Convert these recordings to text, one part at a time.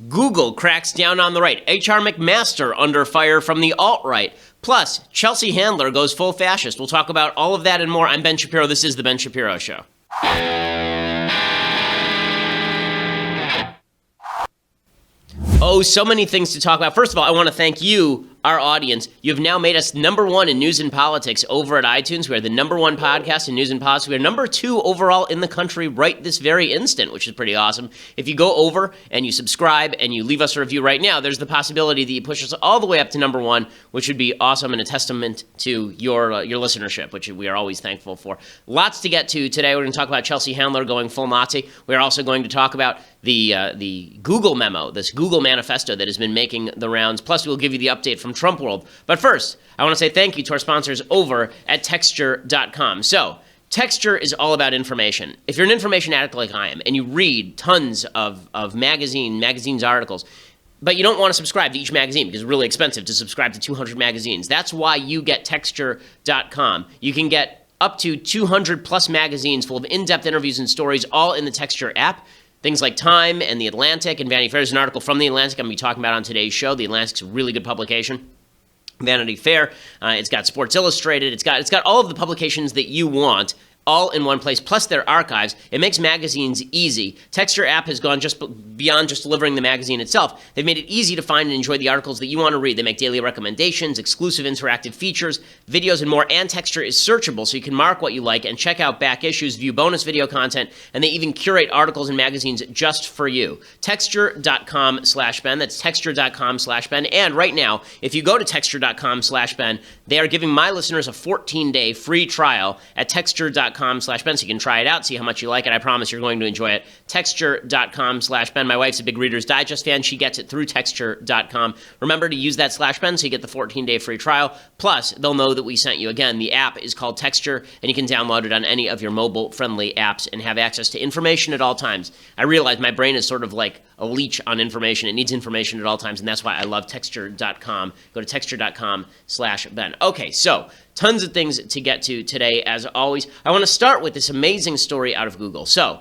Google cracks down on the right. H.R. McMaster under fire from the alt-right. Plus, Chelsea Handler goes full fascist. We'll talk about all of that and more. I'm Ben Shapiro. This is The Ben Shapiro Show. Oh, so many things to talk about. First of all, I want to thank you, our audience. You have now made us #1 in news and politics over at iTunes. We are the #1 podcast in news and politics. We are #2 overall in the country right this very instant, which is pretty awesome. If you go over and you subscribe and you leave us a review right now, there's the possibility that you push us all the way up to #1, which would be awesome and a testament to your listenership, which we are always thankful for. Lots to get to today. We're going to talk about Chelsea Handler going full Nazi. We're also going to talk about the Google memo, this Google manifesto that has been making the rounds. Plus, we'll give you the update from Trump world. But first, I want to say thank you to our sponsors over at Texture.com. So, Texture is all about information. If you're an information addict like I am, and you read tons of magazines articles, but you don't want to subscribe to each magazine because it's really expensive to subscribe to 200 magazines, that's why you get Texture.com. You can get up to 200 plus magazines full of in-depth interviews and stories, all in the Texture app. Things like Time and The Atlantic and Vanity Fair. There's an article from The Atlantic I'm going to be talking about on today's show. The Atlantic's a really good publication. Vanity Fair. It's got Sports Illustrated. It's got all of the publications that you want, all in one place, plus their archives. It makes magazines easy. Texture app has gone just beyond just delivering the magazine itself. They've made it easy to find and enjoy the articles that you want to read. They make daily recommendations, exclusive interactive features, videos, and more. And Texture is searchable, so you can mark what you like and check out back issues, view bonus video content, and they even curate articles and magazines just for you. Texture.com/Ben. That's Texture.com/Ben. And right now, if you go to Texture.com/Ben, they are giving my listeners a 14-day free trial at Texture.com/Ben, so you can try it out, see how much you like it. I promise you're going to enjoy it. Texture.com/Ben. My wife's a big Reader's Digest fan. She gets it through Texture.com. Remember to use that /Ben so you get the 14-day free trial. Plus, they'll know that we sent you. Again, the app is called Texture, and you can download it on any of your mobile-friendly apps and have access to information at all times. I realize my brain is sort of like a leech on information. It needs information at all times, and that's why I love Texture.com. Go to Texture.com/Ben. Okay, so tons of things to get to today, as always. I want to start with this amazing story out of Google. So,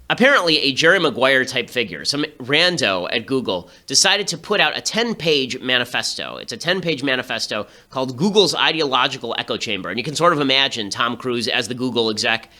apparently a Jerry Maguire-type figure, some rando at Google, decided to put out a 10-page manifesto. It's a 10-page manifesto called Google's Ideological Echo Chamber. And you can sort of imagine Tom Cruise as the Google exec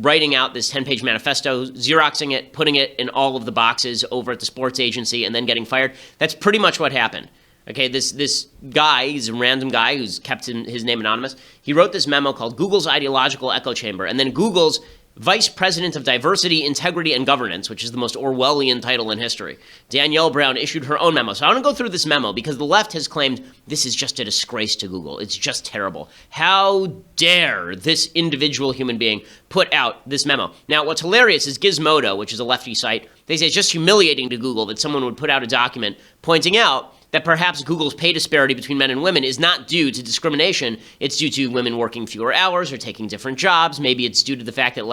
writing out this 10-page manifesto, Xeroxing it, putting it in all of the boxes over at the sports agency, and then getting fired. That's pretty much what happened. Okay, this guy, he's a random guy who's kept his name anonymous. He wrote this memo called Google's Ideological Echo Chamber, and then Google's Vice President of Diversity, Integrity, and Governance, which is the most Orwellian title in history, Danielle Brown, issued her own memo. So I want to go through this memo because the left has claimed this is just a disgrace to Google. It's just terrible. How dare this individual human being put out this memo? Now, what's hilarious is Gizmodo, which is a lefty site, they say it's just humiliating to Google that someone would put out a document pointing out that perhaps Google's pay disparity between men and women is not due to discrimination. It's due to women working fewer hours or taking different jobs. Maybe it's due to the fact that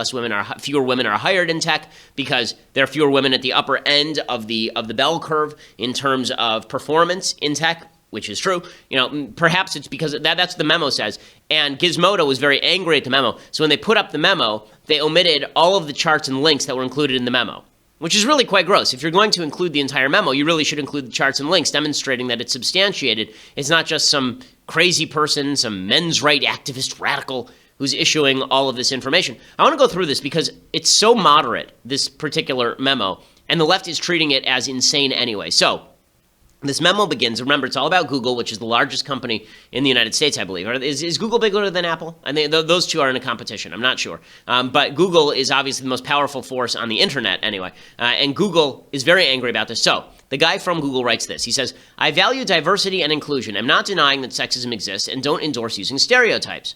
fewer women are hired in tech because there are fewer women at the upper end of the bell curve in terms of performance in tech, which is true. You know, perhaps it's because that's what the memo says. And Gizmodo was very angry at the memo. So when they put up the memo, they omitted all of the charts and links that were included in the memo, which is really quite gross. If you're going to include the entire memo, you really should include the charts and links demonstrating that it's substantiated. It's not just some crazy person, some men's right activist radical who's issuing all of this information. I want to go through this because it's so moderate, this particular memo, and the left is treating it as insane anyway. So this memo begins, remember, it's all about Google, which is the largest company in the United States, I believe. Is Google bigger than Apple? I think those two are in a competition. I'm not sure. But Google is obviously the most powerful force on the internet anyway. And Google is very angry about this. So the guy from Google writes this. He says, I value diversity and inclusion. I'm not denying that sexism exists and don't endorse using stereotypes.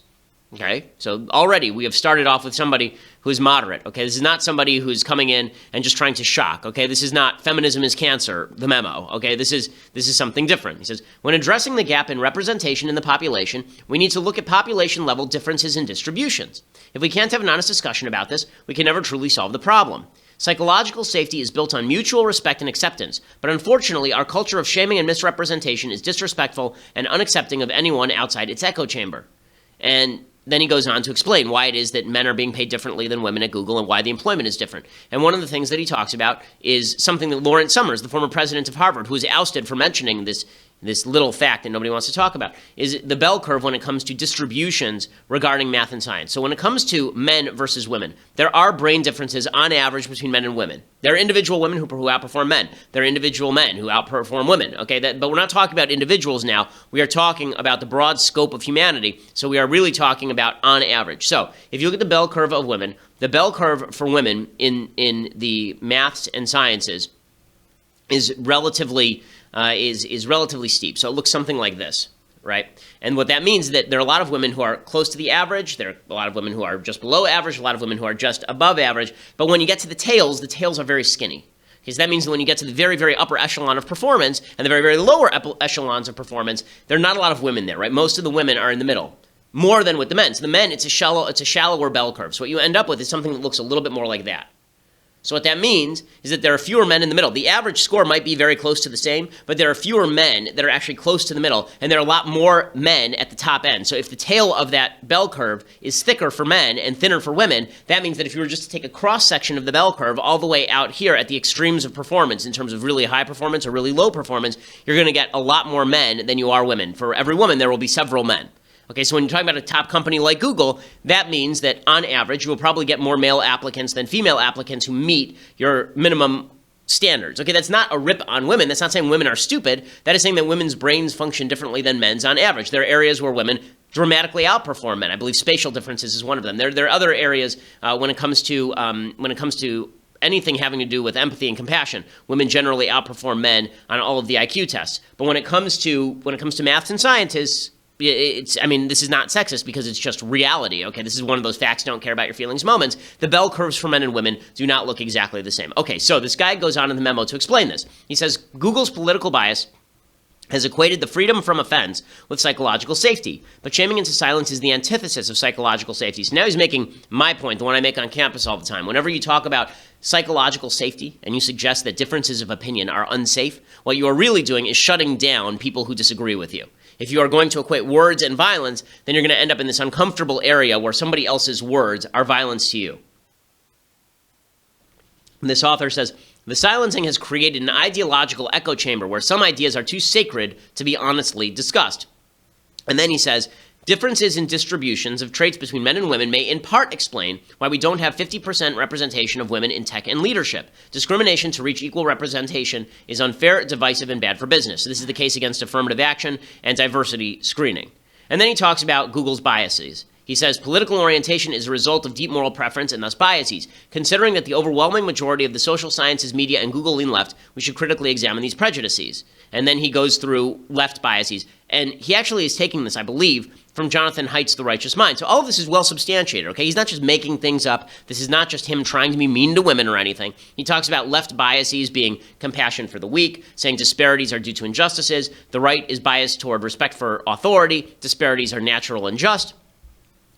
Okay, so already we have started off with somebody who is moderate. Okay, this is not somebody who's coming in and just trying to shock. Okay, this is not feminism is cancer, the memo. Okay, this is something different. He says, when addressing the gap in representation in the population, we need to look at population level differences in distributions. If we can't have an honest discussion about this, we can never truly solve the problem. Psychological safety is built on mutual respect and acceptance, but unfortunately our culture of shaming and misrepresentation is disrespectful and unaccepting of anyone outside its echo chamber. And then he goes on to explain why it is that men are being paid differently than women at Google and why the employment is different. And one of the things that he talks about is something that Lawrence Summers, the former president of Harvard, who was ousted for mentioning this little fact that nobody wants to talk about, is the bell curve when it comes to distributions regarding math and science. So when it comes to men versus women, there are brain differences on average between men and women. There are individual women who outperform men. There are individual men who outperform women. Okay, but we're not talking about individuals now. We are talking about the broad scope of humanity. So we are really talking about on average. So if you look at the bell curve of women, the bell curve for women in the maths and sciences is relatively steep. So it looks something like this, right? And what that means is that there are a lot of women who are close to the average. There are a lot of women who are just below average, a lot of women who are just above average. But when you get to the tails are very skinny. Okay, so that means that when you get to the very, very upper echelon of performance and the very, very lower echelons of performance, there are not a lot of women there, right? Most of the women are in the middle, more than with the men. So the men, it's a shallower bell curve. So what you end up with is something that looks a little bit more like that. So what that means is that there are fewer men in the middle. The average score might be very close to the same, but there are fewer men that are actually close to the middle, and there are a lot more men at the top end. So if the tail of that bell curve is thicker for men and thinner for women, that means that if you were just to take a cross-section of the bell curve all the way out here at the extremes of performance in terms of really high performance or really low performance, you're going to get a lot more men than you are women. For every woman, there will be several men. Okay, so when you're talking about a top company like Google, that means that on average, you will probably get more male applicants than female applicants who meet your minimum standards. Okay, that's not a rip on women. That's not saying women are stupid. That is saying that women's brains function differently than men's on average. There are areas where women dramatically outperform men. I believe spatial differences is one of them. There are other areas when it comes to anything having to do with empathy and compassion. Women generally outperform men on all of the IQ tests. But when it comes to maths and sciences, this is not sexist because it's just reality, okay? This is one of those facts don't care about your feelings moments. The bell curves for men and women do not look exactly the same. Okay, so this guy goes on in the memo to explain this. He says, Google's political bias has equated the freedom from offense with psychological safety, but shaming into silence is the antithesis of psychological safety. So now he's making my point, the one I make on campus all the time. Whenever you talk about psychological safety and you suggest that differences of opinion are unsafe, what you are really doing is shutting down people who disagree with you. If you are going to equate words and violence, then you're going to end up in this uncomfortable area where somebody else's words are violence to you. And this author says, the silencing has created an ideological echo chamber where some ideas are too sacred to be honestly discussed. And then he says, differences in distributions of traits between men and women may in part explain why we don't have 50% representation of women in tech and leadership. Discrimination to reach equal representation is unfair, divisive, and bad for business. So this is the case against affirmative action and diversity screening. And then he talks about Google's biases. He says political orientation is a result of deep moral preference and thus biases. Considering that the overwhelming majority of the social sciences, media, and Google lean left, we should critically examine these prejudices. And then he goes through left biases. And he actually is taking this, I believe, from Jonathan Haidt's The Righteous Mind. So all of this is well substantiated, okay? He's not just making things up. This is not just him trying to be mean to women or anything. He talks about left biases being compassion for the weak, saying disparities are due to injustices. The right is biased toward respect for authority. Disparities are natural and just.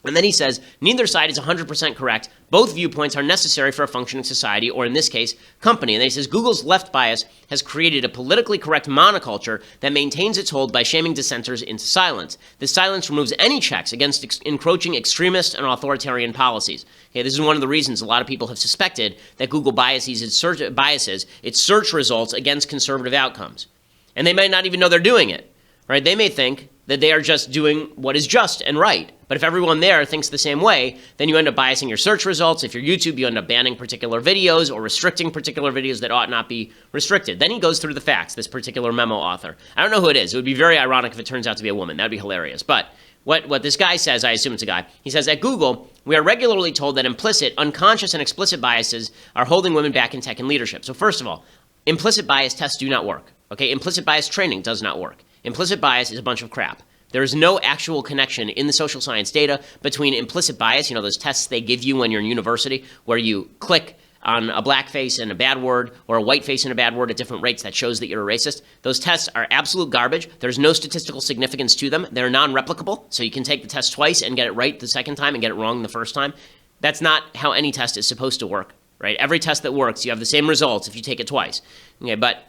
And then he says, neither side is 100% correct. Both viewpoints are necessary for a functioning society, or in this case, company. And then he says, Google's left bias has created a politically correct monoculture that maintains its hold by shaming dissenters into silence. This silence removes any checks against encroaching extremist and authoritarian policies. Okay, this is one of the reasons a lot of people have suspected that Google biases its search results against conservative outcomes. And they might not even know they're doing it, right? They may think that they are just doing what is just and right. But if everyone there thinks the same way, then you end up biasing your search results. If you're YouTube, you end up banning particular videos or restricting particular videos that ought not be restricted. Then he goes through the facts, this particular memo author. I don't know who it is. It would be very ironic if it turns out to be a woman. That would be hilarious. But what this guy says, I assume it's a guy, he says, at Google, we are regularly told that implicit, unconscious, and explicit biases are holding women back in tech and leadership. So first of all, implicit bias tests do not work. Okay, implicit bias training does not work. Implicit bias is a bunch of crap. There is no actual connection in the social science data between implicit bias, those tests they give you when you're in university, where you click on a black face and a bad word or a white face and a bad word at different rates that shows that you're a racist. Those tests are absolute garbage. There's no statistical significance to them. They're non-replicable, so you can take the test twice and get it right the second time and get it wrong the first time. That's not how any test is supposed to work, right? Every test that works, you have the same results if you take it twice. Okay, but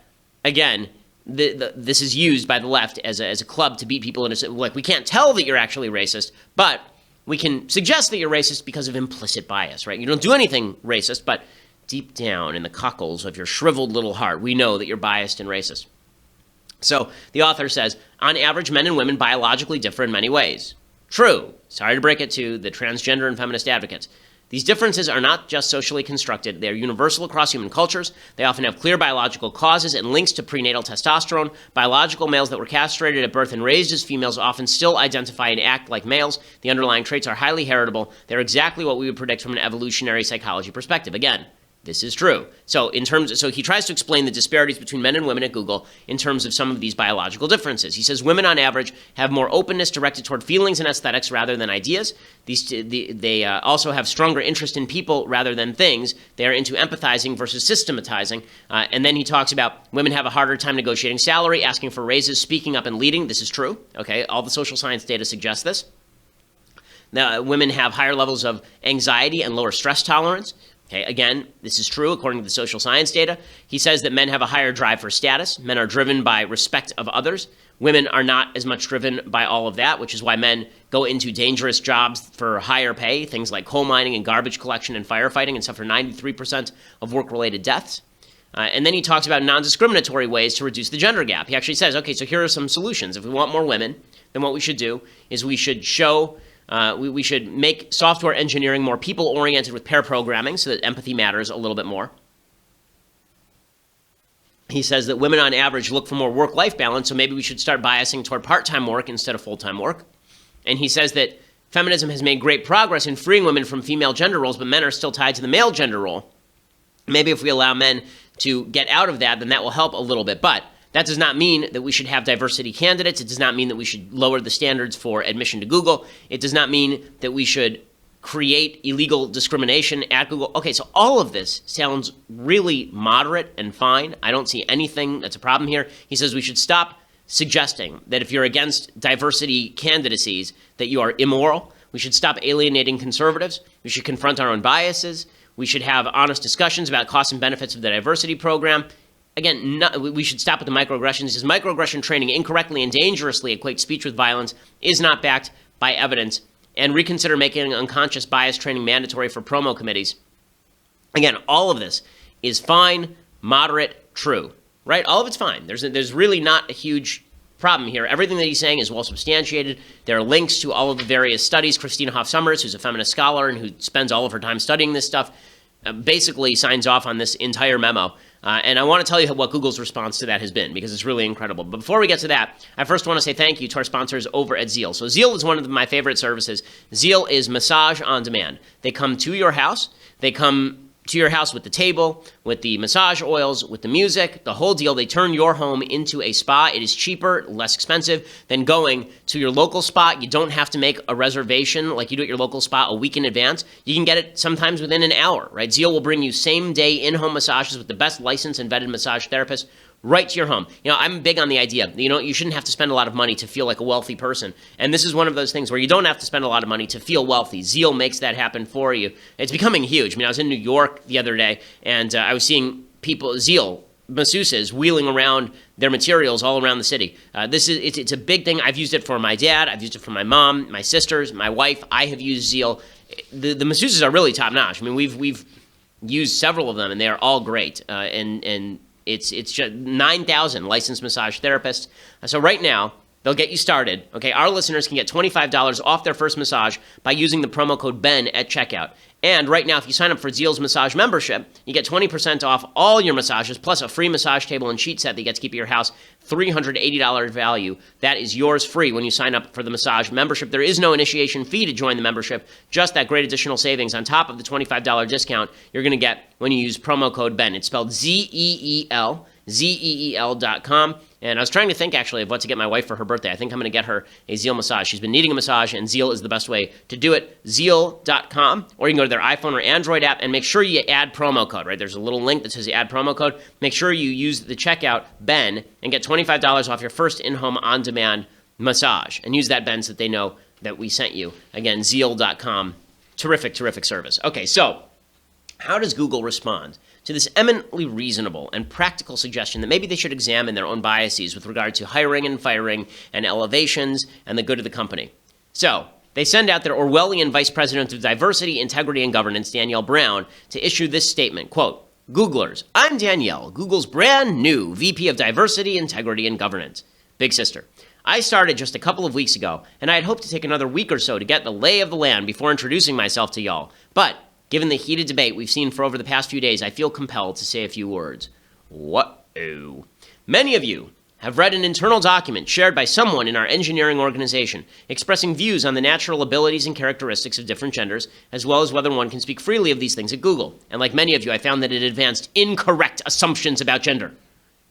again, this is used by the left as a club to beat people in like, we can't tell that you're actually racist, but we can suggest that you're racist because of implicit bias, right? You don't do anything racist, but deep down in the cockles of your shriveled little heart, we know that you're biased and racist. So the author says, on average, men and women biologically differ in many ways. True. Sorry to break it to the transgender and feminist advocates. These differences are not just socially constructed. They are universal across human cultures. They often have clear biological causes and links to prenatal testosterone. Biological males that were castrated at birth and raised as females often still identify and act like males. The underlying traits are highly heritable. They're exactly what we would predict from an evolutionary psychology perspective. Again, this is true. So he tries to explain the disparities between men and women at Google in terms of some of these biological differences. He says women on average have more openness directed toward feelings and aesthetics rather than ideas. They also have stronger interest in people rather than things. They are into empathizing versus systematizing. And then he talks about women have a harder time negotiating salary, asking for raises, speaking up and leading. This is true. Okay, all the social science data suggests this. Now, women have higher levels of anxiety and lower stress tolerance. Okay, again, this is true according to the social science data. He says that men have a higher drive for status. Men are driven by respect of others. Women are not as much driven by all of that, which is why men go into dangerous jobs for higher pay, things like coal mining and garbage collection and firefighting, and suffer 93% of work-related deaths. And then he talks about non-discriminatory ways to reduce the gender gap. He actually says, okay, so here are some solutions. If we want more women, then what we should do is we should we should make software engineering more people-oriented with pair programming so that empathy matters a little bit more. He says that women on average look for more work-life balance, so maybe we should start biasing toward part-time work instead of full-time work. And he says that feminism has made great progress in freeing women from female gender roles, but men are still tied to the male gender role. Maybe if we allow men to get out of that, then that will help a little bit. But that does not mean that we should have diversity candidates. It does not mean that we should lower the standards for admission to Google. It does not mean that we should create illegal discrimination at Google. Okay, so all of this sounds really moderate and fine. I don't see anything that's a problem here. He says we should stop suggesting that if you're against diversity candidacies, that you are immoral. We should stop alienating conservatives. We should confront our own biases. We should have honest discussions about costs and benefits of the diversity program. Again, we should stop with the microaggressions. He says microaggression training incorrectly and dangerously equates speech with violence, is not backed by evidence, and reconsider making unconscious bias training mandatory for promo committees. Again, all of this is fine, moderate, true, right? All of it's fine. There's really not a huge problem here. Everything that he's saying is well substantiated. There are links to all of the various studies. Christina Hoff Sommers, who's a feminist scholar and who spends all of her time studying this stuff, basically signs off on this entire memo. And I want to tell you what Google's response to that has been, because it's really incredible. But before we get to that, I first want to say thank you to our sponsors over at Zeal. So Zeal is one of my favorite services. Zeal is massage on demand. They come to your house. They come to your house with the table, with the massage oils, with the music, the whole deal. They turn your home into a spa. It is cheaper, less expensive than going to your local spa. You don't have to make a reservation like you do at your local spa a week in advance. You can get it sometimes within an hour, right? Zeal will bring you same-day in-home massages with the best licensed and vetted massage therapists right to your home. You know, I'm big on the idea, you shouldn't have to spend a lot of money to feel like a wealthy person. And this is one of those things where you don't have to spend a lot of money to feel wealthy. Zeal makes that happen for you. It's becoming huge. I was in New York the other day, and I was seeing Zeal masseuses wheeling around their materials all around the city. It's a big thing. I've used it for my dad. I've used it for my mom, my sisters, my wife. I have used Zeal. The masseuses are really top notch. We've used several of them, and they are all great. It's just 9,000 licensed massage therapists. So right now, they'll get you started. Okay, our listeners can get $25 off their first massage by using the promo code BEN at checkout. And right now, if you sign up for Zeal's massage membership, you get 20% off all your massages, plus a free massage table and sheet set that you get to keep at your house, $380 value. That is yours free when you sign up for the massage membership. There is no initiation fee to join the membership, just that great additional savings on top of the $25 discount you're going to get when you use promo code BEN. It's spelled ZEEL, ZEEL.com. And I was trying to think, actually, of what to get my wife for her birthday. I think I'm going to get her a Zeal massage. She's been needing a massage, and Zeal is the best way to do it. Zeal.com, or you can go to their iPhone or Android app, and make sure you add promo code, right? There's a little link that says you add promo code. Make sure you use the checkout, BEN, and get $25 off your first in-home on-demand massage. And use that, BEN, so that they know that we sent you. Again, Zeal.com. Terrific, terrific service. Okay, so how does Google respond to this eminently reasonable and practical suggestion that maybe they should examine their own biases with regard to hiring and firing and elevations and the good of the company? So They send out their Orwellian Vice President of Diversity, Integrity, and Governance, Danielle Brown, to issue this statement, quote, Googlers, I'm Danielle, Google's brand new VP of Diversity, Integrity, and Governance. Big sister. I started just a couple of weeks ago, and I had hoped to take another week or so to get the lay of the land before introducing myself to y'all. But, given the heated debate we've seen for over the past few days, I feel compelled to say a few words. What-oh. Many of you have read an internal document shared by someone in our engineering organization expressing views on the natural abilities and characteristics of different genders, as well as whether one can speak freely of these things at Google. And like many of you, I found that it advanced incorrect assumptions about gender.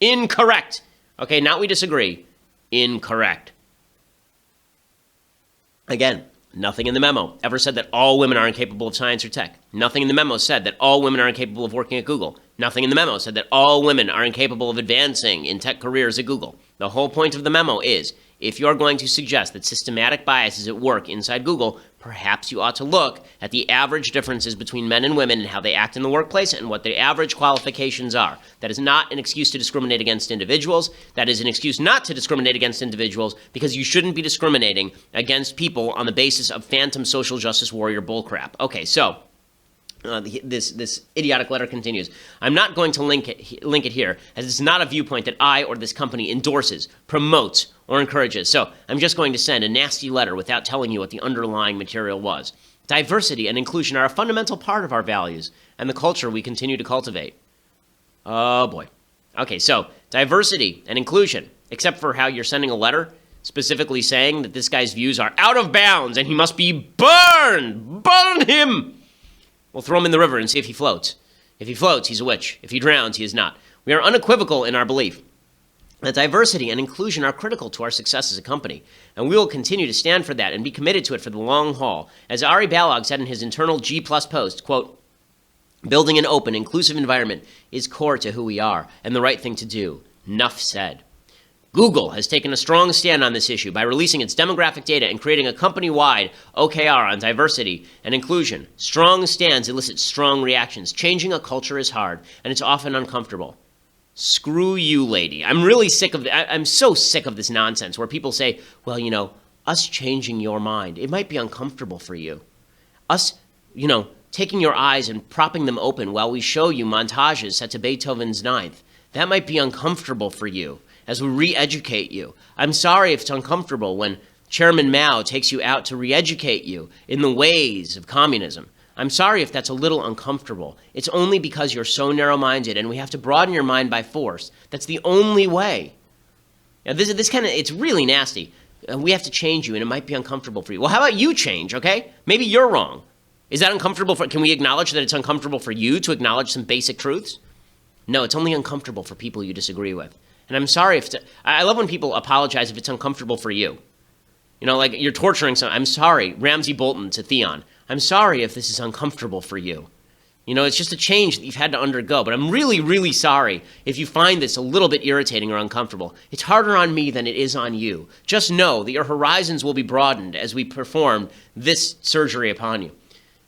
Incorrect. Okay, not we disagree. Incorrect. Again, nothing in the memo ever said that all women are incapable of science or tech. Nothing in the memo said that all women are incapable of working at Google. Nothing in the memo said that all women are incapable of advancing in tech careers at Google. The whole point of the memo is, if you're going to suggest that systematic bias is at work inside Google, perhaps you ought to look at the average differences between men and women and how they act in the workplace and what the average qualifications are. That is not an excuse to discriminate against individuals. That is an excuse not to discriminate against individuals because you shouldn't be discriminating against people on the basis of phantom social justice warrior bullcrap. Okay, so this idiotic letter continues. I'm not going to link it here, as it's not a viewpoint that I or this company endorses, promotes, or encourages. So I'm just going to send a nasty letter without telling you what the underlying material was. Diversity and inclusion are a fundamental part of our values and the culture we continue to cultivate. Oh boy. Okay, so diversity and inclusion, except for how you're sending a letter specifically saying that this guy's views are out of bounds and he must be burned. Burn him! We'll throw him in the river and see if he floats. If he floats, he's a witch. If he drowns, he is not. We are unequivocal in our belief that diversity and inclusion are critical to our success as a company, and we will continue to stand for that and be committed to it for the long haul. As Ari Balog said in his internal G+ post, quote, building an open, inclusive environment is core to who we are and the right thing to do. Nuff said. Google has taken a strong stand on this issue by releasing its demographic data and creating a company-wide OKR on diversity and inclusion. Strong stands elicit strong reactions. Changing a culture is hard, and it's often uncomfortable. Screw you, lady. I'm so sick of this nonsense where people say, well, you know, us changing your mind, it might be uncomfortable for you. Us, you know, taking your eyes and propping them open while we show you montages set to Beethoven's Ninth, that might be uncomfortable for you. As we re-educate you. I'm sorry if it's uncomfortable when Chairman Mao takes you out to re-educate you in the ways of communism. I'm sorry if that's a little uncomfortable. It's only because you're so narrow-minded and we have to broaden your mind by force. That's the only way. Now, this kind of, it's really nasty. We have to change you and it might be uncomfortable for you. Well, how about you change, okay? Maybe you're wrong. Is that uncomfortable can we acknowledge that it's uncomfortable for you to acknowledge some basic truths? No, it's only uncomfortable for people you disagree with. And I'm sorry I love when people apologize if it's uncomfortable for you. You know, like you're torturing someone. I'm sorry, Ramsey Bolton to Theon. I'm sorry if this is uncomfortable for you. You know, it's just a change that you've had to undergo. But I'm really, really sorry if you find this a little bit irritating or uncomfortable. It's harder on me than it is on you. Just know that your horizons will be broadened as we perform this surgery upon you.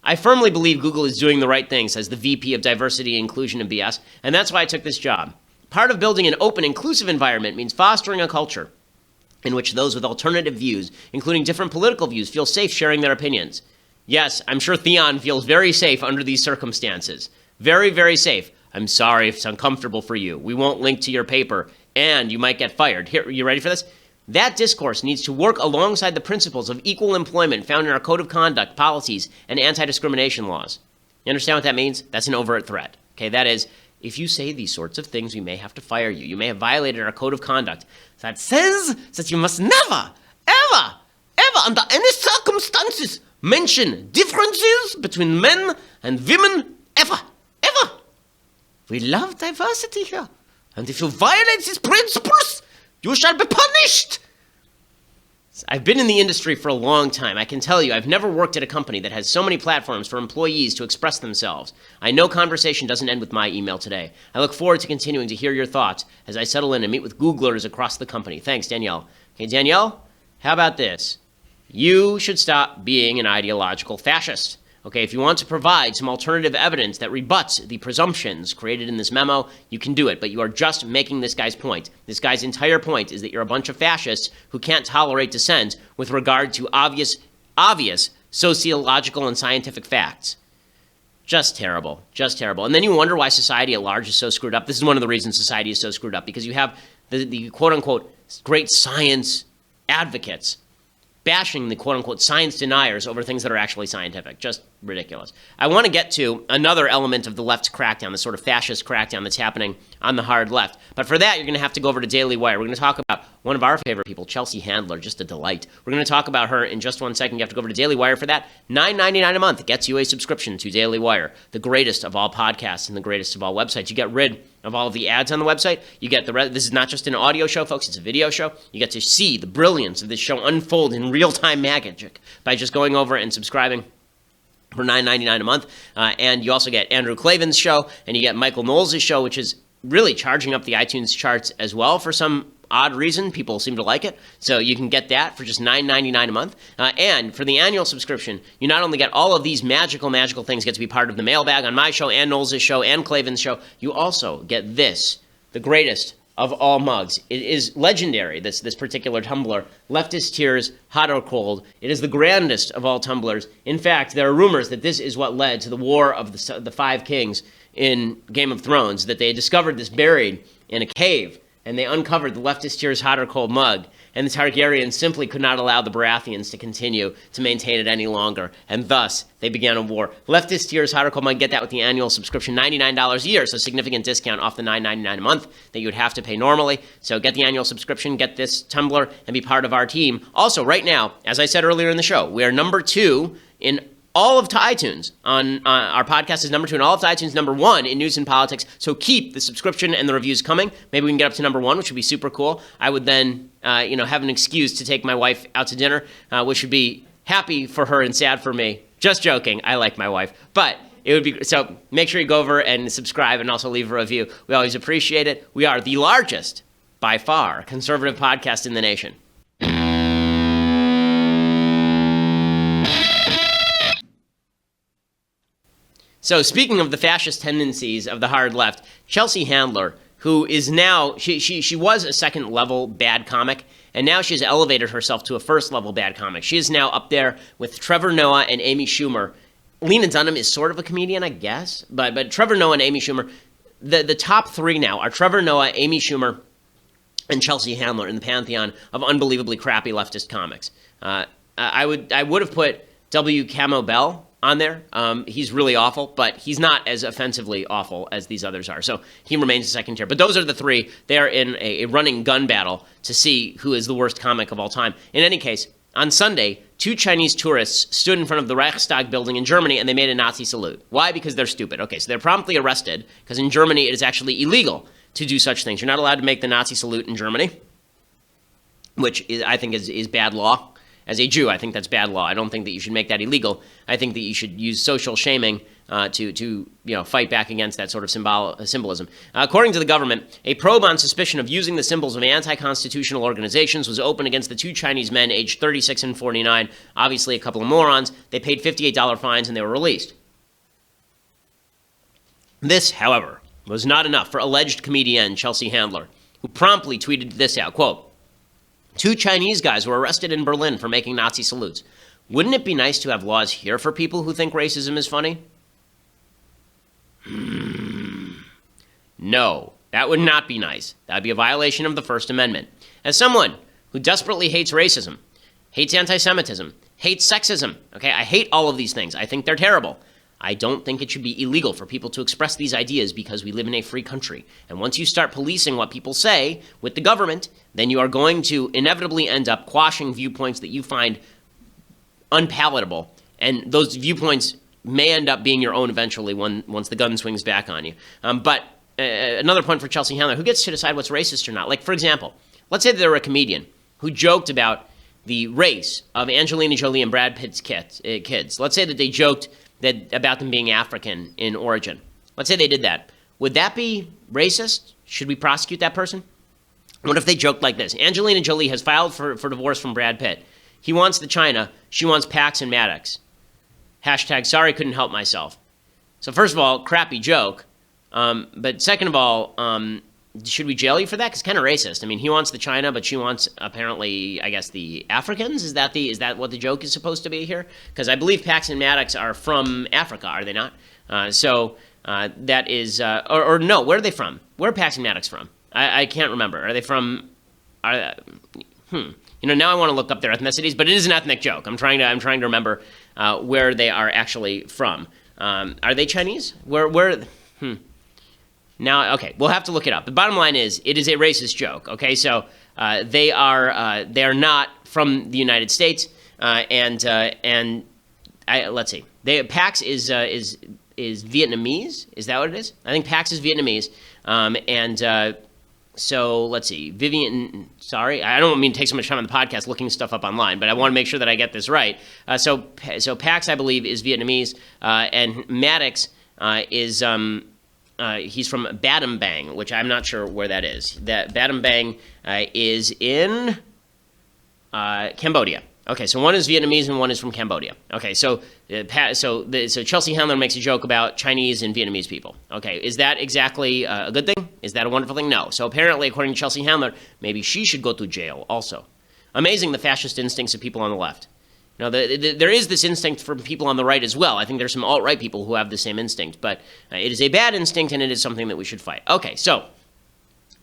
I firmly believe Google is doing the right thing, says the VP of Diversity, Inclusion, and BS, and that's why I took this job. Part of building an open, inclusive environment means fostering a culture in which those with alternative views, including different political views, feel safe sharing their opinions. Yes, I'm sure Theon feels very safe under these circumstances. Very, very safe. I'm sorry if it's uncomfortable for you. We won't link to your paper, and you might get fired. Here, you ready for this? That discourse needs to work alongside the principles of equal employment found in our code of conduct, policies, and anti-discrimination laws. You understand what that means? That's an overt threat. Okay, that is, if you say these sorts of things, we may have to fire you. You may have violated our code of conduct that says that you must never, ever, ever, under any circumstances, mention differences between men and women, ever, ever. We love diversity here. And if you violate these principles, you shall be punished. I've been in the industry for a long time. I can tell you, I've never worked at a company that has so many platforms for employees to express themselves. I know conversation doesn't end with my email today. I look forward to continuing to hear your thoughts as I settle in and meet with Googlers across the company. Thanks, Danielle. Okay, Danielle, how about this? You should stop being an ideological fascist. Okay, if you want to provide some alternative evidence that rebuts the presumptions created in this memo, you can do it, but you are just making this guy's point. This guy's entire point is that you're a bunch of fascists who can't tolerate dissent with regard to obvious obvious sociological and scientific facts. Just terrible, just terrible. And then you wonder why society at large is so screwed up. This is one of the reasons society is so screwed up, because you have the quote-unquote great science advocates bashing the quote-unquote science deniers over things that are actually scientific. Just ridiculous. I want to get to another element of the left's crackdown, the sort of fascist crackdown that's happening on the hard left. But for that, you're going to have to go over to Daily Wire. We're going to talk about one of our favorite people, Chelsea Handler, just a delight. We're going to talk about her in just 1 second. You have to go over to Daily Wire for that. $9.99 a month. It gets you a subscription to Daily Wire, the greatest of all podcasts and the greatest of all websites. You get rid of all of the ads on the website. You get this is not just an audio show, folks. It's a video show. You get to see the brilliance of this show unfold in real-time magic by just going over and subscribing for $9.99 a month. And you also get Andrew Klavan's show, and you get Michael Knowles' show, which is really charging up the iTunes charts as well for some odd reason. People seem to like it. So you can get that for just $9.99 a month. And for the annual subscription, you not only get all of these magical things, get to be part of the mailbag on my show and Knowles' show and Klavan's show, you also get this, the greatest of all mugs. It is legendary, this particular tumbler. Leftist Tears, Hot or Cold. It is the grandest of all tumblers. In fact, there are rumors that this is what led to the War of the Five Kings in Game of Thrones, that they had discovered this buried in a cave, and they uncovered the Leftist Tears Hot or Cold mug, and the Targaryens simply could not allow the Baratheons to continue to maintain it any longer, and thus they began a war. Leftist Tears Hot or Cold mug, get that with the annual subscription, $99 a year, so significant discount off the $9.99 a month that you would have to pay normally. So get the annual subscription, get this tumbler, and be part of our team. Also, right now, as I said earlier in the show, we are number 2 in all of iTunes. Our podcast is number 2 in all of iTunes, number 1 in news and politics. So keep the subscription and the reviews coming. Maybe we can get up to number 1, which would be super cool. I would then, have an excuse to take my wife out to dinner, which would be happy for her and sad for me. Just joking. I like my wife, but it would be so. Make sure you go over and subscribe and also leave a review. We always appreciate it. We are the largest, by far, conservative podcast in the nation. So speaking of the fascist tendencies of the hard left, Chelsea Handler, who is now, she was a second-level bad comic, and now she's elevated herself to a first-level bad comic. She is now up there with Trevor Noah and Amy Schumer. Lena Dunham is sort of a comedian, I guess, but Trevor Noah and Amy Schumer, the top 3 now are Trevor Noah, Amy Schumer, and Chelsea Handler in the pantheon of unbelievably crappy leftist comics. I would have put W. Camo Bell on there. He's really awful, but he's not as offensively awful as these others are. So he remains a second tier. But those are the 3. They are in a running gun battle to see who is the worst comic of all time. In any case, on Sunday, 2 Chinese tourists stood in front of the Reichstag building in Germany and they made a Nazi salute. Why? Because they're stupid. Okay, so they're promptly arrested because in Germany it is actually illegal to do such things. You're not allowed to make the Nazi salute in Germany, which I think is bad law. As a Jew, I think that's bad law. I don't think that you should make that illegal. I think that you should use social shaming to fight back against that sort of symbolism. According to the government, a probe on suspicion of using the symbols of anti-constitutional organizations was opened against the 2 Chinese men aged 36 and 49, obviously a couple of morons. They paid $58 fines and they were released. This, however, was not enough for alleged comedian Chelsea Handler, who promptly tweeted this out, quote, 2 Chinese guys were arrested in Berlin for making Nazi salutes. Wouldn't it be nice to have laws here for people who think racism is funny? No, that would not be nice. That would be a violation of the First Amendment. As someone who desperately hates racism, hates anti-Semitism, hates sexism, okay, I hate all of these things. I think they're terrible. I don't think it should be illegal for people to express these ideas because we live in a free country. And once you start policing what people say with the government, then you are going to inevitably end up quashing viewpoints that you find unpalatable. And those viewpoints may end up being your own eventually once the gun swings back on you. But another point for Chelsea Handler, who gets to decide what's racist or not? Like, for example, let's say that there were a comedian who joked about the race of Angelina Jolie and Brad Pitt's kids. Let's say that they joked about them being African in origin. Let's say they did that. Would that be racist? Should we prosecute that person? What if they joked like this? Angelina Jolie has filed for divorce from Brad Pitt. He wants the China. She wants Pax and Maddox. Hashtag sorry couldn't help myself. So first of all, crappy joke. But second of all, should we jail you for that? Because kind of racist. I mean, he wants the China, but she wants apparently, I guess, the Africans. Is that what the joke is supposed to be here? Because I believe Pax and Maddox are from Africa, are they not? That is, or no, where are they from? Where are Pax and Maddox from? I can't remember. Are they from? Now I want to look up their ethnicities, but it is an ethnic joke. I'm trying to remember where they are actually from. Are they Chinese? Where? Now, okay, we'll have to look it up. The bottom line is, it is a racist joke. Okay, so they are not from the United States, let's see. Pax is Vietnamese. Is that what it is? I think Pax is Vietnamese, so let's see. Vivian, sorry, I don't mean to take so much time on the podcast looking stuff up online, but I want to make sure that I get this right. So Pax, I believe, is Vietnamese, and Maddox is. He's from Battambang, which I'm not sure where that is. That Battambang is in Cambodia. Okay, so one is Vietnamese and one is from Cambodia. Okay, so Chelsea Handler makes a joke about Chinese and Vietnamese people. Okay, is that exactly a good thing? Is that a wonderful thing? No. So apparently, according to Chelsea Handler, maybe she should go to jail also. Amazing, the fascist instincts of people on the left. Now, there is this instinct from people on the right as well. I think there's some alt-right people who have the same instinct, but it is a bad instinct, and it is something that we should fight. Okay, so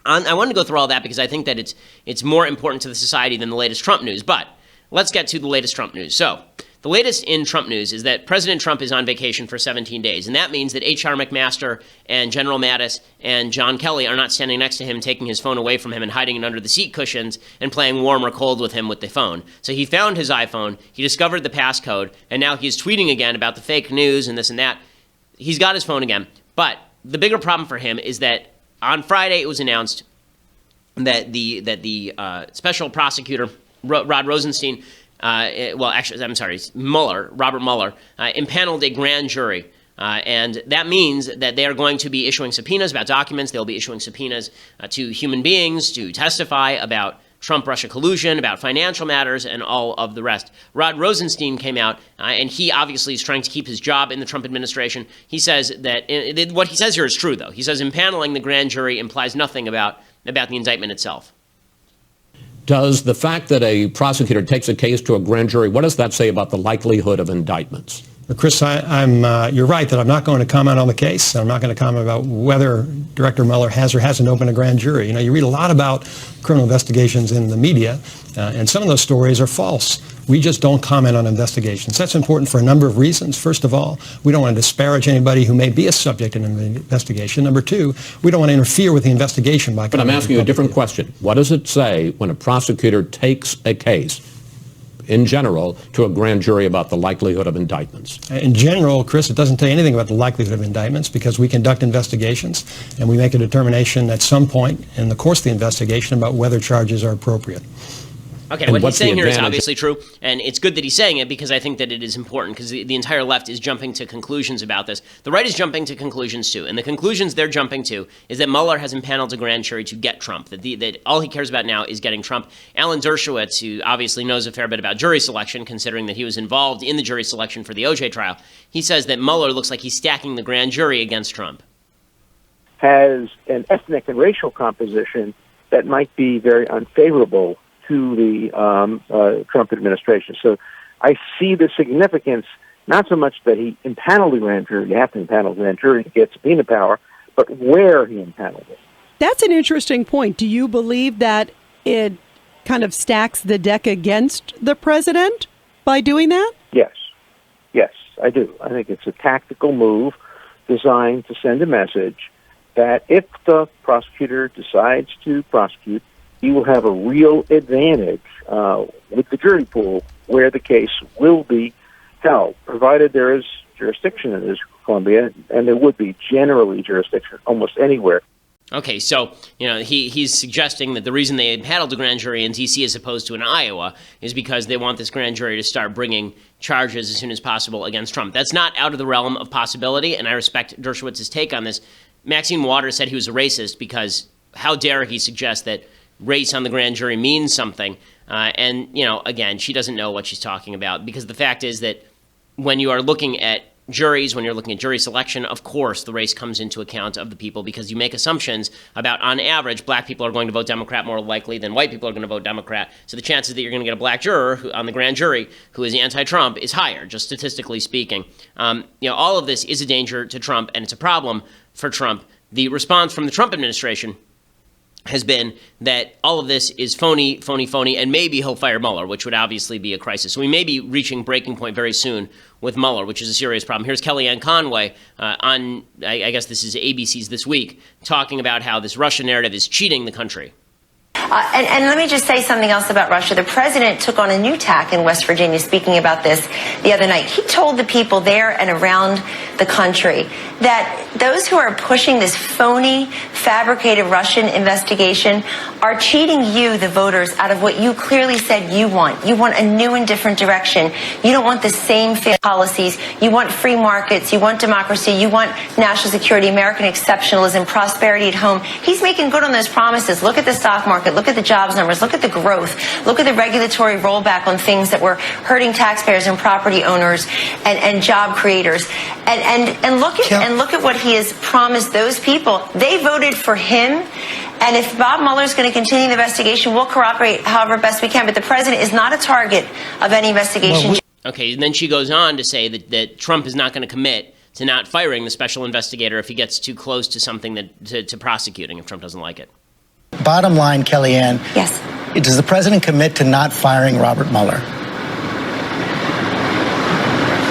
I wanted to go through all that because I think that it's more important to the society than the latest Trump news, but let's get to the latest Trump news. So the latest in Trump news is that President Trump is on vacation for 17 days, and that means that H.R. McMaster and General Mattis and John Kelly are not standing next to him, taking his phone away from him and hiding it under the seat cushions and playing warm or cold with him with the phone. So he found his iPhone, he discovered the passcode, and now he's tweeting again about the fake news and this and that. He's got his phone again. But the bigger problem for him is that on Friday it was announced that the special prosecutor, Rod Rosenstein, Robert Mueller, impaneled a grand jury. And that means that they are going to be issuing subpoenas about documents. They'll be issuing subpoenas to human beings to testify about Trump-Russia collusion, about financial matters, and all of the rest. Rod Rosenstein came out, and he obviously is trying to keep his job in the Trump administration. He says that what he says here is true, though. He says impaneling the grand jury implies nothing about the indictment itself. Does the fact that a prosecutor takes a case to a grand jury, what does that say about the likelihood of indictments? Well, Chris, you're right that I'm not going to comment on the case. I'm not going to comment about whether Director Mueller has or hasn't opened a grand jury. You know, you read a lot about criminal investigations in the media, and some of those stories are false. We just don't comment on investigations. That's important for a number of reasons. First of all, we don't want to disparage anybody who may be a subject in an investigation. Number two, we don't want to interfere with the investigation by. But I'm asking you a different question. What does it say when a prosecutor takes a case, in general, to a grand jury about the likelihood of indictments? In general, Chris, it doesn't tell you anything about the likelihood of indictments because we conduct investigations and we make a determination at some point in the course of the investigation about whether charges are appropriate. Okay, and what he's saying here is obviously true, and it's good that he's saying it because I think that it is important because the entire left is jumping to conclusions about this. The right is jumping to conclusions too, and the conclusions they're jumping to is that Mueller has impaneled a grand jury to get Trump, that all he cares about now is getting Trump. Alan Dershowitz, who obviously knows a fair bit about jury selection, considering that he was involved in the jury selection for the OJ trial, he says that Mueller looks like he's stacking the grand jury against Trump. Has an ethnic and racial composition that might be very unfavorable to the Trump administration. So I see the significance, not so much that he impaneled the grand jury, you have to impanel the grand jury to get subpoena power, but where he impaneled it. That's an interesting point. Do you believe that it kind of stacks the deck against the president by doing that? Yes, I do. I think it's a tactical move designed to send a message that if the prosecutor decides to prosecute, he will have a real advantage with the jury pool where the case will be held, provided there is jurisdiction in Columbia, and there would be generally jurisdiction almost anywhere. Okay, so he's suggesting that the reason they impaneled a grand jury in D.C. as opposed to in Iowa is because they want this grand jury to start bringing charges as soon as possible against Trump. That's not out of the realm of possibility, and I respect Dershowitz's take on this. Maxine Waters said he was a racist because how dare he suggest that race on the grand jury means something. And, again, she doesn't know what she's talking about because the fact is that when you are looking at juries, when you're looking at jury selection, of course, the race comes into account of the people because you make assumptions about, on average, black people are going to vote Democrat more likely than white people are going to vote Democrat. So the chances that you're going to get a black juror on the grand jury who is anti-Trump is higher, just statistically speaking. All of this is a danger to Trump, and it's a problem for Trump. The response from the Trump administration has been that all of this is phony, and maybe he'll fire Mueller, which would obviously be a crisis. So we may be reaching breaking point very soon with Mueller, which is a serious problem. Here's Kellyanne Conway on, I guess this is ABC's This Week, talking about how this Russia narrative is cheating the country. And let me just say something else about Russia. The president took on a new tack in West Virginia, speaking about this the other night. He told the people there and around the country that those who are pushing this phony, fabricated Russian investigation are cheating you, the voters, out of what you clearly said you want. You want a new and different direction. You don't want the same failed policies. You want free markets. You want democracy. You want national security, American exceptionalism, prosperity at home. He's making good on those promises. Look at the stock market. Look at the jobs numbers. Look at the growth. Look at the regulatory rollback on things that were hurting taxpayers and property owners and job creators. And look at what he has promised those people. They voted for him. And if Bob Mueller is going to continue the investigation, we'll cooperate however best we can. But the president is not a target of any investigation. Okay, and then she goes on to say that Trump is not going to commit to not firing the special investigator if he gets too close to something to prosecuting if Trump doesn't like it. Bottom line, Kellyanne. Yes. Does the president commit to not firing Robert Mueller?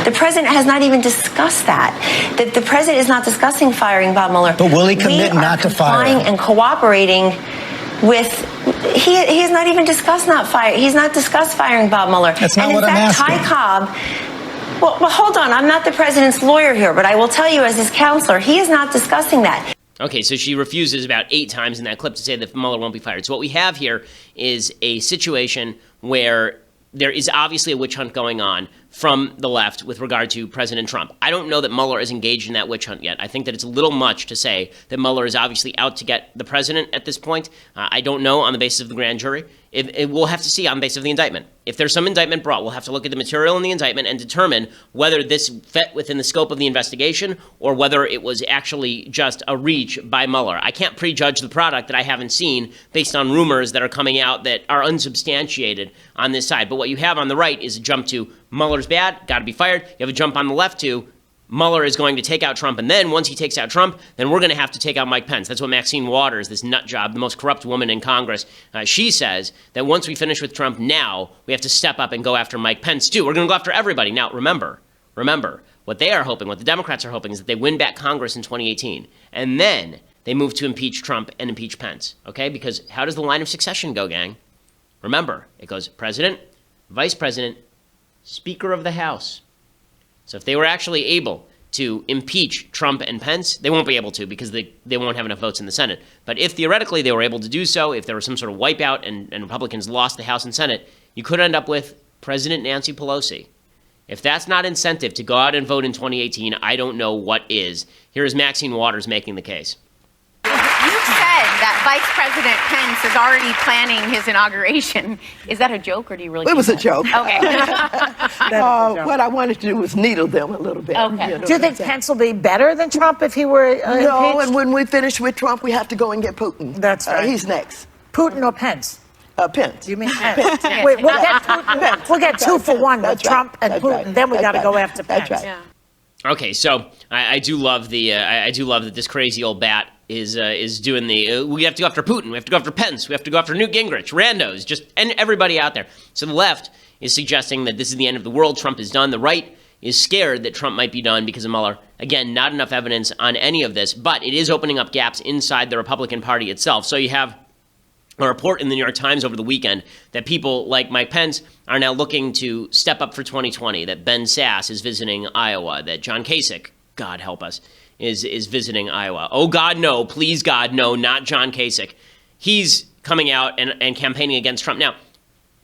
The president has not even discussed that. The president is not discussing firing Bob Mueller. But will he commit not to fire him? And cooperating with. He has not even discussed not fire. He's not discussed firing Bob Mueller. That's not what I'm asking. Ty Cobb. Well, hold on. I'm not the president's lawyer here, but I will tell you as his counselor, he is not discussing that. Okay, so she refuses about 8 times in that clip to say that Mueller won't be fired. So what we have here is a situation where there is obviously a witch hunt going on from the left with regard to President Trump. I don't know that Mueller is engaged in that witch hunt yet. I think that it's a little much to say that Mueller is obviously out to get the president at this point. I don't know on the basis of the grand jury. We'll have to see on the basis of the indictment. If there's some indictment brought, we'll have to look at the material in the indictment and determine whether this fit within the scope of the investigation or whether it was actually just a reach by Mueller. I can't prejudge the product that I haven't seen based on rumors that are coming out that are unsubstantiated on this side. But what you have on the right is a jump to Mueller's bad, got to be fired. You have a jump on the left to Mueller is going to take out Trump, and then once he takes out Trump, then we're going to have to take out Mike Pence. That's what Maxine Waters, this nut job, the most corrupt woman in Congress, she says that once we finish with Trump, now we have to step up and go after Mike Pence too. We're going to go after everybody. Now, remember, what they are hoping, what the Democrats are hoping is that they win back Congress in 2018, and then they move to impeach Trump and impeach Pence, okay? Because how does the line of succession go, gang? Remember, it goes president, vice president, Speaker of the House. So if they were actually able to impeach Trump and Pence, they won't be able to because they won't have enough votes in the Senate. But if theoretically they were able to do so, if there was some sort of wipeout and Republicans lost the House and Senate, you could end up with President Nancy Pelosi. If that's not incentive to go out and vote in 2018, I don't know what is. Here is Maxine Waters making the case. You said that Vice President Pence is already planning his inauguration. Is that a joke, or do you really? It was a joke. Okay. What I wanted to do was needle them a little bit. Okay. You know, Do you think Pence will be better than Trump if he were No, impeached? and when we finish with Trump, we have to go and get Putin. That's right. He's next. Putin or Pence? Pence. You mean Pence? Wait, we'll get Putin. We'll get 2 for 1 with That's right. Trump and That's Putin. right. Then we got to That's go right. after Pence. That's right. Yeah. Okay, so I do love I do love that this crazy old bat is doing we have to go after Putin, we have to go after Pence, we have to go after Newt Gingrich, randos, and everybody out there. So the left is suggesting that this is the end of the world, Trump is done. The right is scared that Trump might be done because of Mueller. Again, not enough evidence on any of this, but it is opening up gaps inside the Republican Party itself. So you have a report in the New York Times over the weekend that people like Mike Pence are now looking to step up for 2020, that Ben Sasse is visiting Iowa, that John Kasich, God help us, is visiting Iowa. Oh, God, no. Please, God, no, not John Kasich. He's coming out and campaigning against Trump. Now,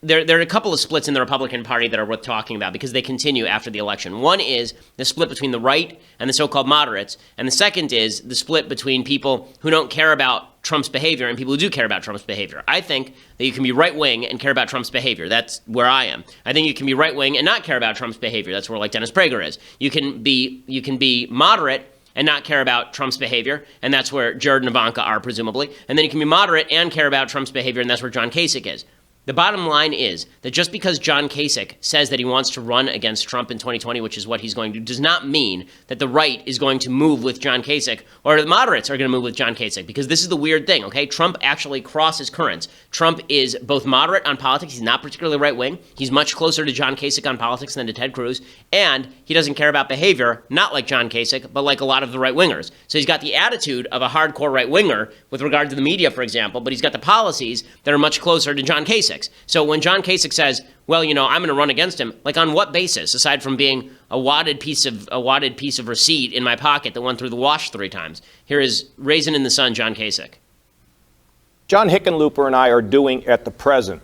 there are a couple of splits in the Republican Party that are worth talking about because they continue after the election. One is the split between the right and the so-called moderates, and the second is the split between people who don't care about Trump's behavior and people who do care about Trump's behavior. I think that you can be right-wing and care about Trump's behavior. That's where I am. I think you can be right-wing and not care about Trump's behavior. That's where, like, Dennis Prager is. You can be moderate and not care about Trump's behavior, and that's where Jared and Ivanka are, presumably. And then you can be moderate and care about Trump's behavior, and that's where John Kasich is. The bottom line is that just because John Kasich says that he wants to run against Trump in 2020, which is what he's going to do, does not mean that the right is going to move with John Kasich or the moderates are going to move with John Kasich, because this is the weird thing, okay? Trump actually crosses currents. Trump is both moderate on politics. He's not particularly right-wing. He's much closer to John Kasich on politics than to Ted Cruz. And he doesn't care about behavior, not like John Kasich, but like a lot of the right-wingers. So he's got the attitude of a hardcore right-winger with regard to the media, for example, but he's got the policies that are much closer to John Kasich. So when John Kasich says, well, you know, I'm going to run against him, like on what basis, aside from being a wadded piece of receipt in my pocket that went through the wash 3 times? Here is Raisin in the Sun, John Kasich. John Hickenlooper and I are doing at the present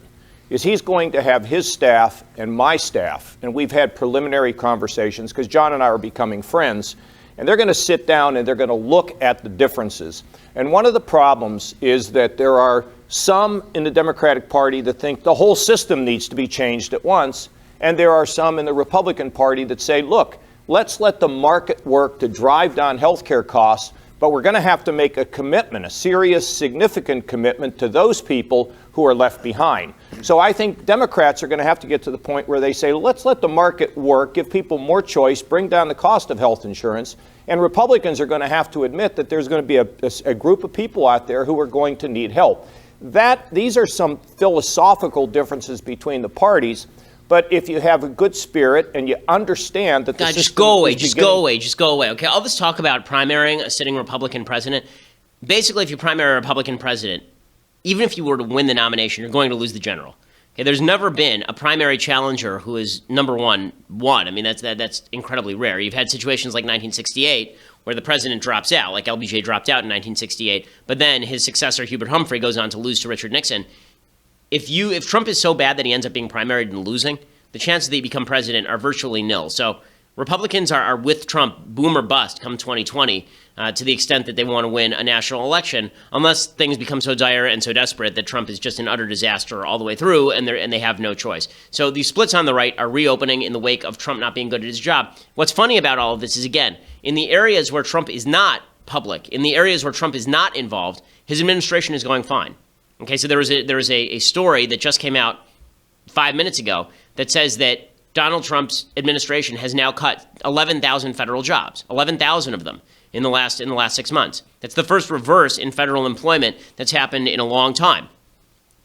is he's going to have his staff and my staff, and we've had preliminary conversations because John and I are becoming friends, and they're going to sit down and they're going to look at the differences. And one of the problems is that there are some in the Democratic Party that think the whole system needs to be changed at once, and there are some in the Republican Party that say, look, let's let the market work to drive down health care costs, but we're going to have to make a commitment, a serious, significant commitment to those people who are left behind. So I think Democrats are going to have to get to the point where they say, let's let the market work, give people more choice, bring down the cost of health insurance. And Republicans are going to have to admit that there's going to be a group of people out there who are going to need help. These are some philosophical differences between the parties. But if you have a good spirit and you understand that the system just go away. Okay, all this talk about primarying a sitting Republican president, basically if you primary a Republican president, even if you were to win the nomination, you're going to lose the general. Okay, there's never been a primary challenger who is number one. I mean, that's incredibly rare. You've had situations like 1968 where the president drops out, like LBJ dropped out in 1968, but then his successor, Hubert Humphrey, goes on to lose to Richard Nixon. If Trump is so bad that he ends up being primaried and losing, the chances that he become president are virtually nil. So Republicans are with Trump, boom or bust, come 2020, to the extent that they want to win a national election, unless things become so dire and so desperate that Trump is just an utter disaster all the way through, and they have no choice. So these splits on the right are reopening in the wake of Trump not being good at his job. What's funny about all of this is, again, in the areas where Trump is not public, in the areas where Trump is not involved, his administration is going fine. Okay, so there is a story that just came out 5 minutes ago that says that Donald Trump's administration has now cut 11,000 federal jobs, 11,000 of them in the last 6 months. That's the first reverse in federal employment that's happened in a long time.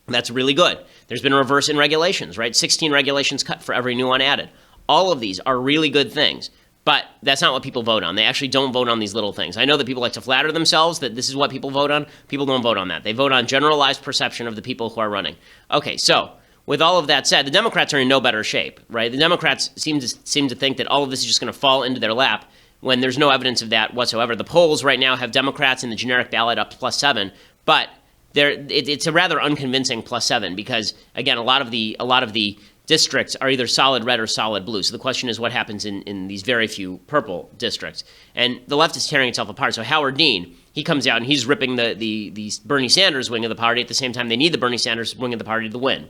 That's really good. There's been a reverse in regulations, right? 16 regulations cut for every new one added. All of these are really good things. But that's not what people vote on. They actually don't vote on these little things. I know that people like to flatter themselves that this is what people vote on. People don't vote on that. They vote on generalized perception of the people who are running. Okay, so with all of that said, the Democrats are in no better shape, right? The Democrats seem to think that all of this is just going to fall into their lap when there's no evidence of that whatsoever. The polls right now have Democrats in the generic ballot up +7, but it's a rather unconvincing +7 because, again, a lot of the districts are either solid red or solid blue. So the question is what happens in these very few purple districts. And the left is tearing itself apart. So Howard Dean, he comes out and he's ripping the Bernie Sanders wing of the party at the same time they need the Bernie Sanders wing of the party to win.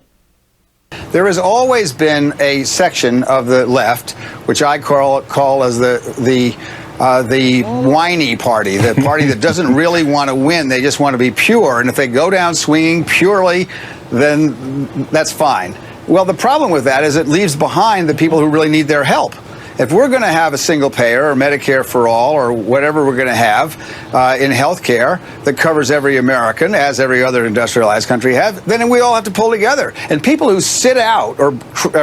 There has always been a section of the left, which I call as the whiny party, the party that doesn't really want to win. They just want to be pure. And if they go down swinging purely, then that's fine. Well, the problem with that is it leaves behind the people who really need their help. If we're going to have a single payer or Medicare for all or whatever we're going to have in health care that covers every American, as every other industrialized country has, then we all have to pull together. And people who sit out or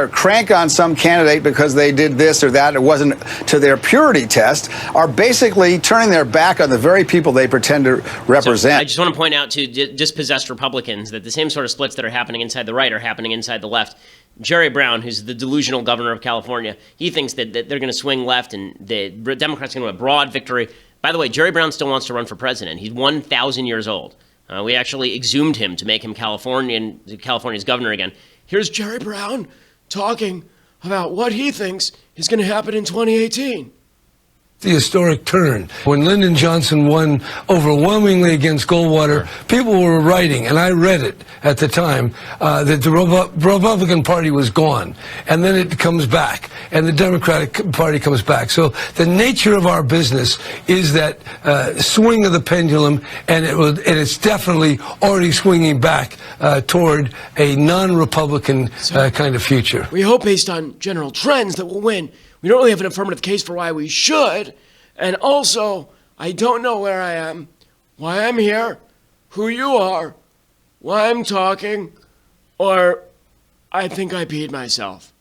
crank on some candidate because they did this or that, it wasn't to their purity test, are basically turning their back on the very people they pretend to represent. So I just want to point out to dispossessed Republicans that the same sort of splits that are happening inside the right are happening inside the left. Jerry Brown, who's the delusional governor of California, he thinks that they're going to swing left and the Democrats are going to have a broad victory. By the way, Jerry Brown still wants to run for president. He's 1,000 years old. We actually exhumed him to make him California's governor again. Here's Jerry Brown talking about what he thinks is going to happen in 2018. the historic turn. When Lyndon Johnson won overwhelmingly against Goldwater, people were writing, and I read it at the time, that the Republican Party was gone. And then it comes back, and the Democratic Party comes back. So the nature of our business is that swing of the pendulum, and it's definitely already swinging back toward a non-Republican kind of future. We hope based on general trends that we'll win. We don't really have an affirmative case for why we should. And also, I don't know where I am, why I'm here, who you are, why I'm talking, or I think I peed myself.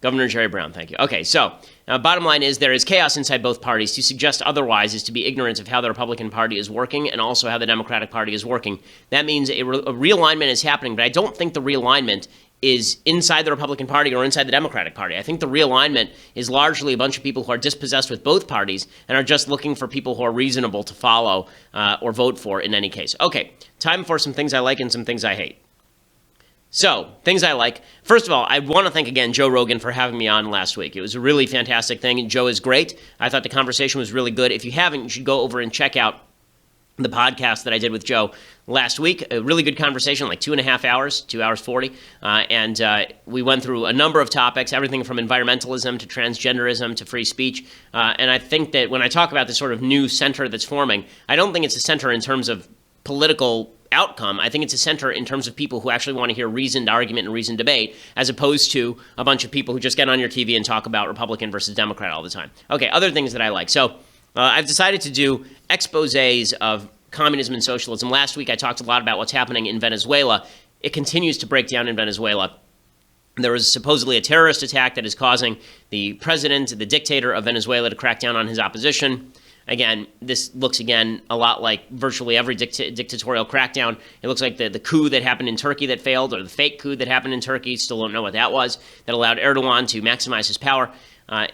Governor Jerry Brown, thank you. Okay, so bottom line is there is chaos inside both parties. To suggest otherwise is to be ignorant of how the Republican Party is working and also how the Democratic Party is working. That means a realignment is happening, but I don't think the realignment is inside the Republican Party or inside the Democratic Party. I think the realignment is largely a bunch of people who are dispossessed with both parties and are just looking for people who are reasonable to follow or vote for in any case. Okay, time for some things I like and some things I hate. So, things I like. First of all, I want to thank again Joe Rogan for having me on last week. It was a really fantastic thing. Joe is great. I thought the conversation was really good. If you haven't, you should go over and check out the podcast that I did with Joe last week. A really good conversation, like 2.5 hours, 2 hours 40. And we went through a number of topics, everything from environmentalism to transgenderism to free speech. And I think that when I talk about this sort of new center that's forming, I don't think it's a center in terms of political outcome. I think it's a center in terms of people who actually want to hear reasoned argument and reasoned debate, as opposed to a bunch of people who just get on your TV and talk about Republican versus Democrat all the time. Okay, other things that I like. So I've decided to do exposés of communism and socialism. Last week I talked a lot about what's happening in Venezuela. It continues to break down in Venezuela. There was supposedly a terrorist attack that is causing the president, the dictator of Venezuela, to crack down on his opposition. Again, this looks, again, a lot like virtually every dictatorial crackdown. It looks like the coup that happened in Turkey that failed, or the fake coup that happened in Turkey, still don't know what that was, that allowed Erdogan to maximize his power.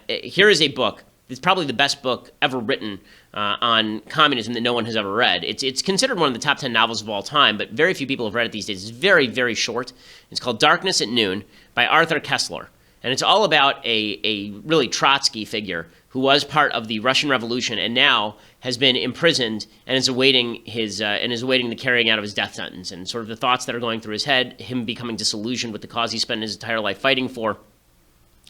Here is a book. It's probably the best book ever written on communism that no one has ever read. It's considered one of the top 10 novels of all time, but very few people have read it these days. It's very, very short. It's called Darkness at Noon by Arthur Kessler. And it's all about a really Trotsky figure who was part of the Russian Revolution and now has been imprisoned and is awaiting the carrying out of his death sentence, and sort of the thoughts that are going through his head, him becoming disillusioned with the cause he spent his entire life fighting for.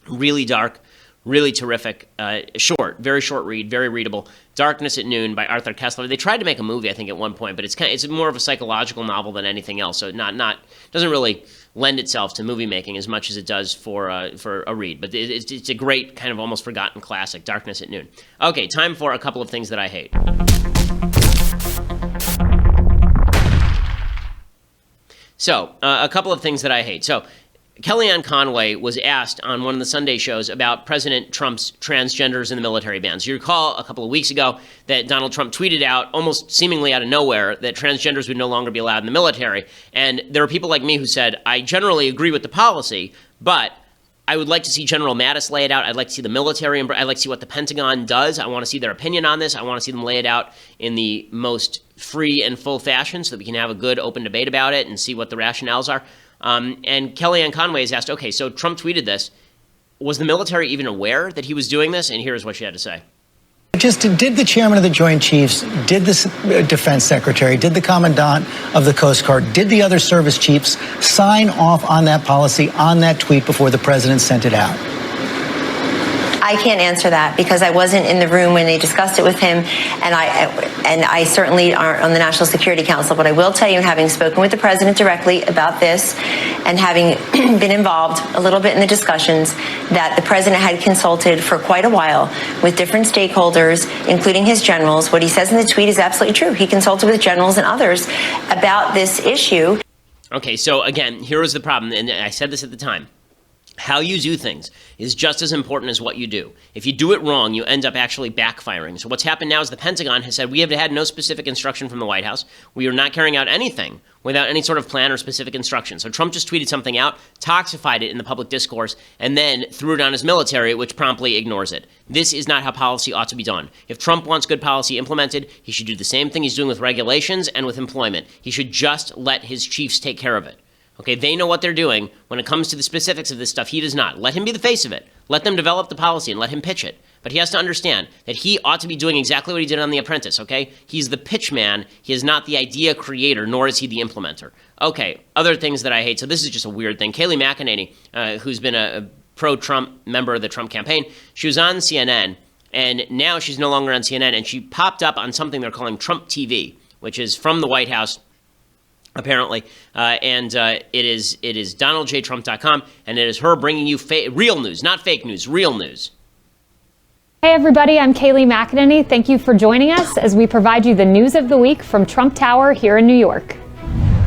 Really dark, really terrific, very short read, very readable. Darkness at Noon by Arthur Kessler. They tried to make a movie, I think, at one point, but it's more of a psychological novel than anything else. So doesn't really lend itself to movie making as much as it does for a read. But it's a great kind of almost forgotten classic, Darkness at Noon. Okay, time for a couple of things that I hate. So, a couple of things that I hate. So, Kellyanne Conway was asked on one of the Sunday shows about President Trump's transgenders in the military bans. You recall a couple of weeks ago that Donald Trump tweeted out, almost seemingly out of nowhere, that transgenders would no longer be allowed in the military. And there were people like me who said, I generally agree with the policy, but I would like to see General Mattis lay it out. I'd like to see the military, I'd like to see what the Pentagon does. I want to see their opinion on this. I want to see them lay it out in the most free and full fashion so that we can have a good open debate about it and see what the rationales are. And Kellyanne Conway is asked, okay, so Trump tweeted this. Was the military even aware that he was doing this? And here's what she had to say. Did the chairman of the Joint Chiefs, did the defense secretary, did the commandant of the Coast Guard, did the other service chiefs sign off on that policy, on that tweet before the president sent it out? I can't answer that because I wasn't in the room when they discussed it with him, and I certainly aren't on the National Security Council, but I will tell you, having spoken with the president directly about this and having been involved a little bit in the discussions, that the president had consulted for quite a while with different stakeholders, including his generals. What he says in the tweet is absolutely true. He consulted with generals and others about this issue. Okay, so again, here was the problem, and I said this at the time. How you do things is just as important as what you do. If you do it wrong, you end up actually backfiring. So what's happened now is the Pentagon has said we have had no specific instruction from the White House. We are not carrying out anything without any sort of plan or specific instruction. So Trump just tweeted something out, toxified it in the public discourse, and then threw it on his military, which promptly ignores it. This is not how policy ought to be done. If Trump wants good policy implemented, he should do the same thing he's doing with regulations and with employment. He should just let his chiefs take care of it. Okay, they know what they're doing. When it comes to the specifics of this stuff, he does not. Let him be the face of it. Let them develop the policy and let him pitch it. But he has to understand that he ought to be doing exactly what he did on The Apprentice, okay? He's the pitch man. He is not the idea creator, nor is he the implementer. Okay, other things that I hate. So this is just a weird thing. Kayleigh McEnany, who's been a pro-Trump member of the Trump campaign, she was on CNN, and now she's no longer on CNN, and she popped up on something they're calling Trump TV, which is from the White House, apparently, and it is DonaldJTrump.com, and it is her bringing you real news, not fake news, real news. Hey everybody, I'm Kayleigh McEnany. Thank you for joining us as we provide you the news of the week from Trump Tower here in New York.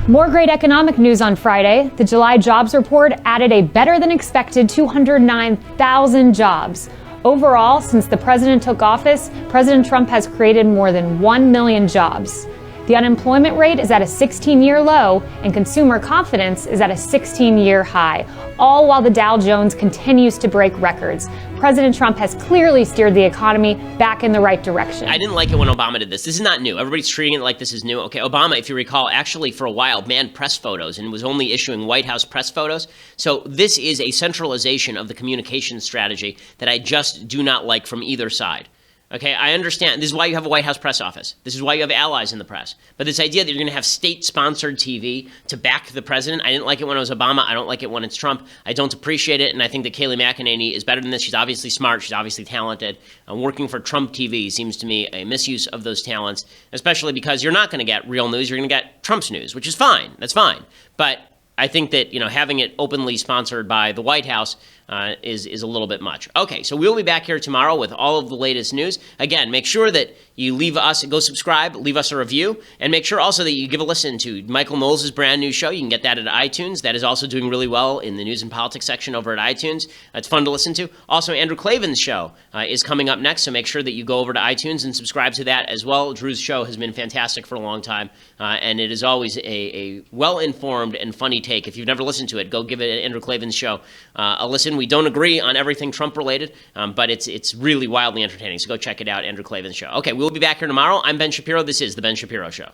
More great economic news on Friday. The July jobs report added a better than expected 209,000 jobs. Overall, since the president took office, President Trump has created more than 1 million jobs. The unemployment rate is at a 16-year low, and consumer confidence is at a 16-year high, all while the Dow Jones continues to break records. President Trump has clearly steered the economy back in the right direction. I didn't like it when Obama did this. This is not new. Everybody's treating it like this is new. Okay, Obama, if you recall, actually for a while banned press photos and was only issuing White House press photos. So this is a centralization of the communication strategy that I just do not like from either side. Okay, I understand. This is why you have a White House press office. This is why you have allies in the press. But this idea that you're going to have state-sponsored TV to back the president, I didn't like it when it was Obama. I don't like it when it's Trump. I don't appreciate it, and I think that Kayleigh McEnany is better than this. She's obviously smart. She's obviously talented. Working for Trump TV seems to me a misuse of those talents, especially because you're not going to get real news. You're going to get Trump's news, which is fine. That's fine. But I think that, having it openly sponsored by the White House is a little bit much. Okay, so we'll be back here tomorrow with all of the latest news. Again, make sure that you leave us, go subscribe, leave us a review, and make sure also that you give a listen to Michael Knowles' brand new show. You can get that at iTunes. That is also doing really well in the news and politics section over at iTunes. It's fun to listen to. Also, Andrew Klavan's show is coming up next, so make sure that you go over to iTunes and subscribe to that as well. Drew's show has been fantastic for a long time, and it is always a well-informed and funny take. If you've never listened to it, go give it Andrew Klavan's show a listen. We don't agree on everything Trump-related, but it's really wildly entertaining, so go check it out, Andrew Klavan's show. Okay, we'll be back here tomorrow. I'm Ben Shapiro. This is The Ben Shapiro Show.